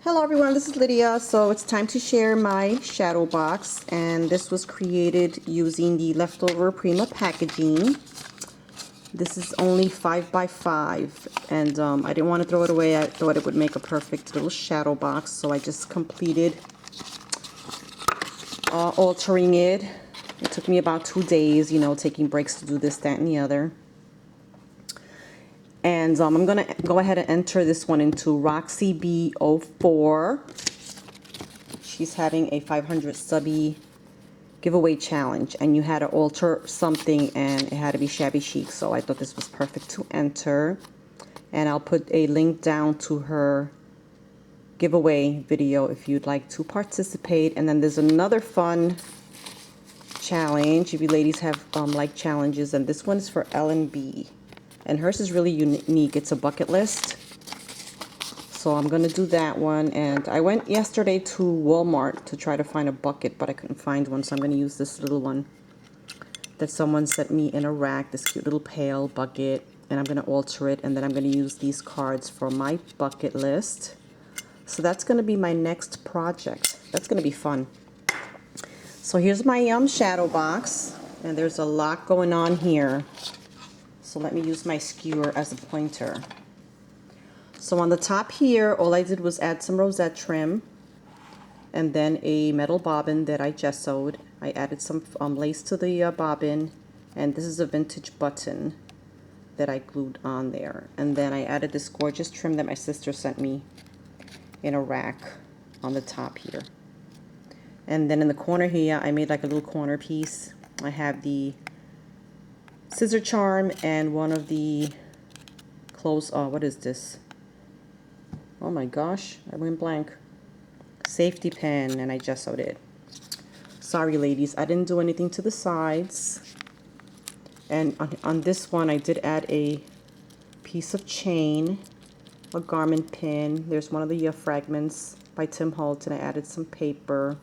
Hello everyone, this is Lydia. So it's time to share my shadow box, and this was created using the leftover Prima packaging. This is only 5 by 5, and I didn't want to throw it away. I thought it would make a perfect little shadow box, so I just completed altering it. It took me about 2 days, taking breaks to do this, that, and the other. And I'm going to go ahead and enter this one into RoxyBee04. She's having a 500 subbie giveaway challenge, and you had to alter something, and it had to be shabby chic. So I thought this was perfect to enter. And I'll put a link down to her giveaway video if you'd like to participate. And then there's another fun challenge if you ladies have like challenges, and this one is for L&B. And hers is really unique. It's a bucket list. So I'm going to do that one. And I went yesterday to Walmart to try to find a bucket, but I couldn't find one. So I'm going to use this little one that someone sent me in a rack, this cute little pail bucket. And I'm going to alter it. And then I'm going to use these cards for my bucket list. So that's going to be my next project. That's going to be fun. So here's my shadow box. And there's a lot going on here. So let me use my skewer as a pointer. So on the top here, all I did was add some rosette trim and then a metal bobbin that I gessoed. I added some lace to the bobbin, and this is a vintage button that I glued on there. And then I added this gorgeous trim that my sister sent me in a rack on the top here. And then in the corner here, I made like a little corner piece. I have the scissor charm and one of the clothes. Oh, what is this? Oh my gosh, I went blank. Safety pin, and I gessoed it. Sorry ladies, I didn't do anything to the sides. And on this one, I did add a piece of chain, a garment pin. There's one of the fragments by Tim Holtz, and I added some paper.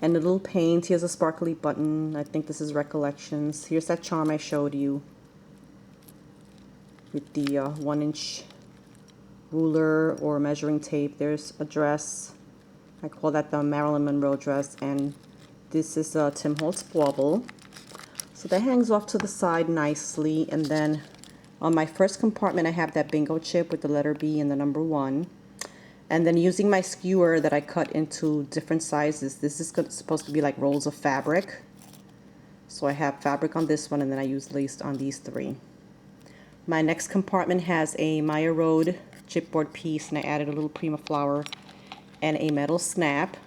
And a little paint. Here's a sparkly button. I think this is Recollections. Here's that charm I showed you with the 1-inch ruler or measuring tape. There's a dress. I call that the Marilyn Monroe dress. And this is a Tim Holtz bauble. So that hangs off to the side nicely. And then on my first compartment, I have that bingo chip with the letter B and the number 1. And then using my skewer that I cut into different sizes, this is supposed to be like rolls of fabric. So I have fabric on this one, and then I use lace on these 3. My next compartment has a Maya Road chipboard piece, and I added a little Prima flower and a metal snap,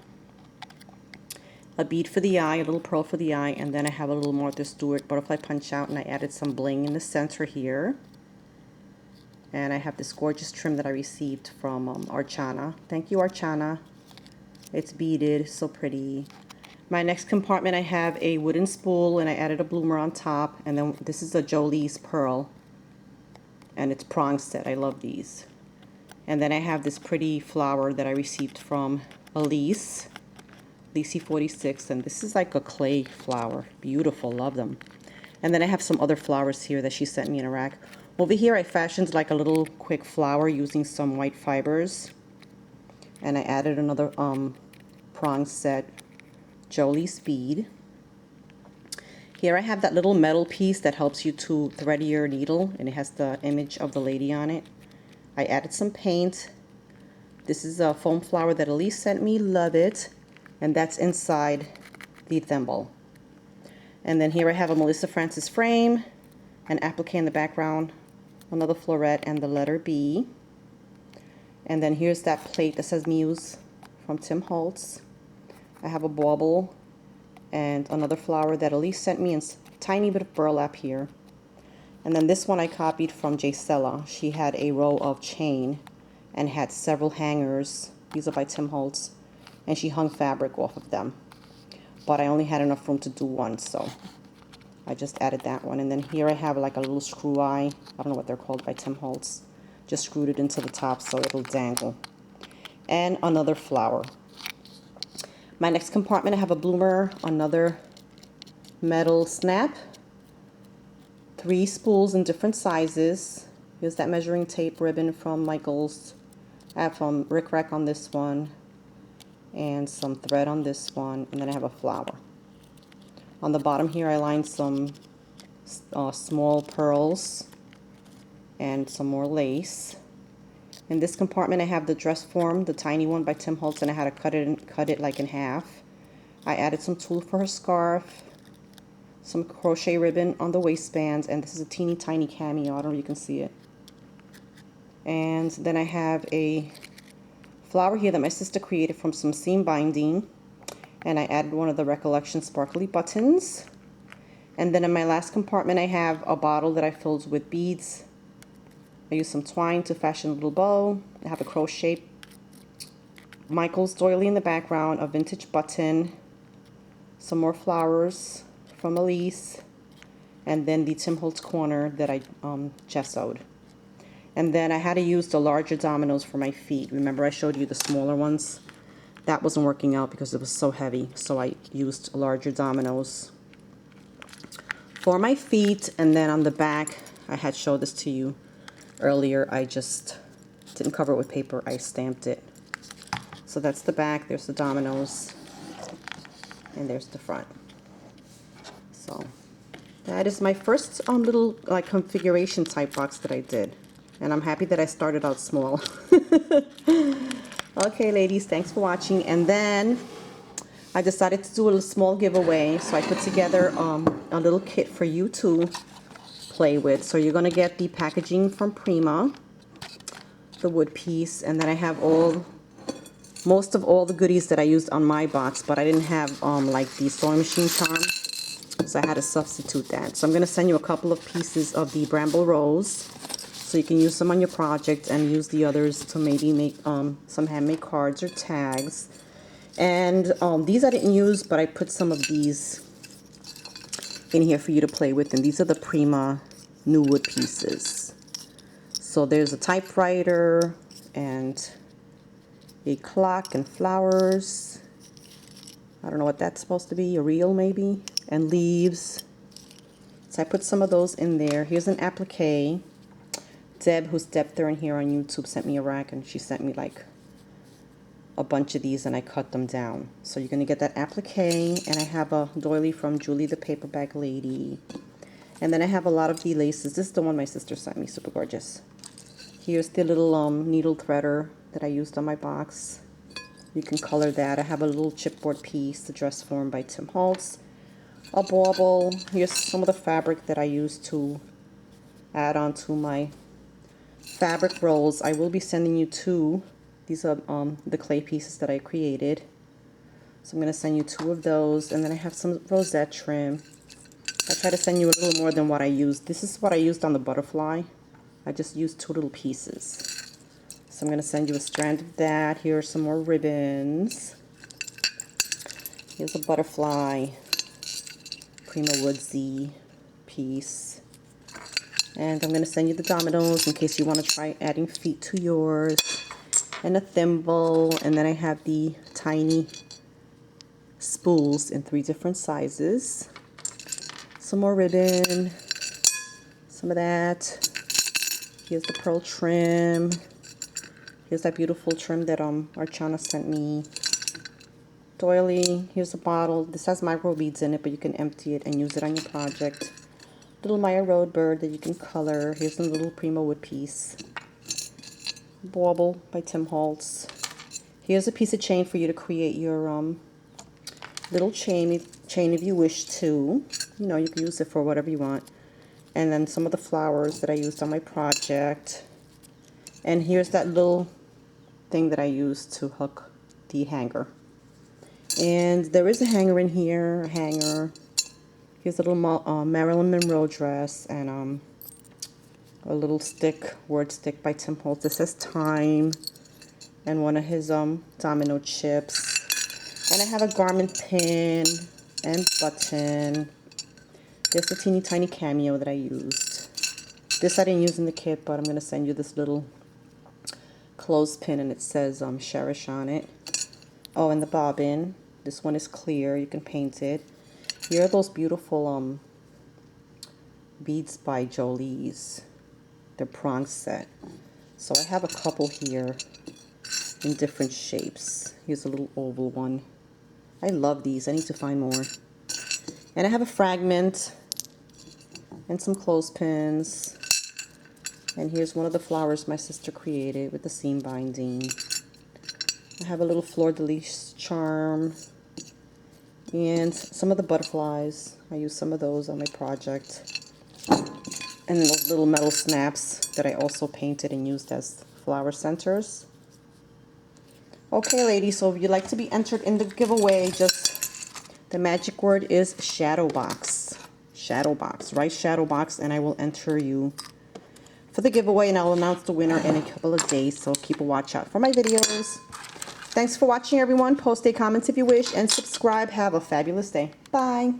a bead for the eye, a little pearl for the eye, and then I have a little Martha Stewart butterfly punch out, and I added some bling in the center here. And I have this gorgeous trim that I received from Archana. Thank you, Archana. It's beaded, so pretty. My next compartment, I have a wooden spool, and I added a bloomer on top. And then this is a Jolie's pearl, and it's prong set. I love these. And then I have this pretty flower that I received from Elise, Lacey46, and this is like a clay flower. Beautiful, love them. And then I have some other flowers here that she sent me in a rack. Over here I fashioned like a little quick flower using some white fibers. And I added another prong set Jolie bead. Here I have that little metal piece that helps you to thread your needle, and it has the image of the lady on it. I added some paint. This is a foam flower that Elise sent me, love it. And that's inside the thimble. And then here I have a Melissa Francis frame, an applique in the background, another floret, and the letter B. And then here's that plate that says Muse from Tim Holtz. I have a bauble and another flower that Elise sent me, and a tiny bit of burlap here. And then this one I copied from Jacella. She had a row of chain and had several hangers. These are by Tim Holtz. And she hung fabric off of them. But I only had enough room to do one, so I just added that one. And then here I have like a little screw eye. I don't know what they're called, by Tim Holtz. Just screwed it into the top so it'll dangle. And another flower. My next compartment, I have a bloomer, another metal snap, 3 spools in different sizes. Here's that measuring tape ribbon from Michael's. I have rickrack on this one and some thread on this one, and then I have a flower. On the bottom here I lined some small pearls and some more lace. In this compartment I have the dress form, the tiny one by Tim Holtz, and I had to cut it like in half. I added some tulle for her scarf, some crochet ribbon on the waistbands, and this is a teeny tiny cameo. I don't know if you can see it. And then I have a flower here that my sister created from some seam binding, and I added one of the Recollection sparkly buttons. And then in my last compartment I have a bottle that I filled with beads. I used some twine to fashion a little bow. I have a crochet Michael's doily in the background, a vintage button, some more flowers from Elise, and then the Tim Holtz corner that I gessoed. And then I had to use the larger dominoes for my feet. Remember I showed you the smaller ones? That wasn't working out because it was so heavy, so I used larger dominoes for my feet. And then on the back, I had showed this to you earlier, I just didn't cover it with paper, I stamped it. So that's the back, there's the dominoes, and there's the front. So that is my first little like configuration type box that I did. And I'm happy that I started out small. Okay, ladies, thanks for watching. And then I decided to do a little small giveaway. So I put together a little kit for you to play with. So you're going to get the packaging from Prima, the wood piece, and then I have most of all the goodies that I used on my box, but I didn't have like the sewing machine charm, so I had to substitute that. So I'm going to send you a couple of pieces of the Bramble Rose, so you can use them on your project and use the others to maybe make some handmade cards or tags. And these I didn't use, but I put some of these in here for you to play with, and these are the Prima new wood pieces. So there's a typewriter and a clock and flowers. I don't know what that's supposed to be, a reel maybe, and leaves. So I put some of those in there. Here's an applique. Deb, who's Debther in here on YouTube, sent me a rack, and she sent me like a bunch of these, and I cut them down. So you're gonna get that applique, and I have a doily from Julie the Paperback Lady. And then I have a lot of the laces. This is the one my sister sent me, super gorgeous. Here's the little needle threader that I used on my box. You can color that. I have a little chipboard piece, the dress form by Tim Holtz. A bauble. Here's some of the fabric that I used to add on to my fabric rolls. I will be sending you two. These are the clay pieces that I created. So I'm going to send you two of those. And then I have some rosette trim. I try to send you a little more than what I used. This is what I used on the butterfly. I just used two little pieces. So I'm going to send you a strand of that. Here are some more ribbons. Here's a butterfly Prima Woodsy piece. And I'm going to send you the dominoes in case you want to try adding feet to yours. And a thimble. And then I have the tiny spools in 3 different sizes. Some more ribbon. Some of that. Here's the pearl trim. Here's that beautiful trim that Archana sent me. Doily. Here's a bottle. This has micro beads in it, but you can empty it and use it on your project. Little Maya Road bird that you can color. Here's a little Prima wood piece. Bauble by Tim Holtz. Here's a piece of chain for you to create your little chain if you wish to. You know, you can use it for whatever you want. And then some of the flowers that I used on my project. And here's that little thing that I used to hook the hanger. And there is a hanger in here, a hanger. Here's a little Marilyn Monroe dress and a little stick, word stick by Tim Holtz. It says time and one of his domino chips. And I have a garment pin and button. There's a teeny tiny cameo that I used. This I didn't use in the kit, but I'm going to send you this little clothespin, and it says Cherish on it. Oh, and the bobbin. This one is clear. You can paint it. Here are those beautiful beads by Jolie's. They're prong set. So I have a couple here. in different shapes. Here's a little oval one. I love these. I need to find more. And I have a fragment and some clothespins. And here's one of the flowers my sister created with the seam binding. I have a little fleur-de-lis charm and some of the butterflies. I use some of those on my project. And those little metal snaps that I also painted and used as flower centers. Okay, ladies, so if you'd like to be entered in the giveaway, just the magic word is shadow box. Shadow box. Write shadow box and I will enter you for the giveaway, and I'll announce the winner in a couple of days, so keep a watch out for my videos. Thanks for watching, everyone. Post a comment if you wish and subscribe. Have a fabulous day. Bye.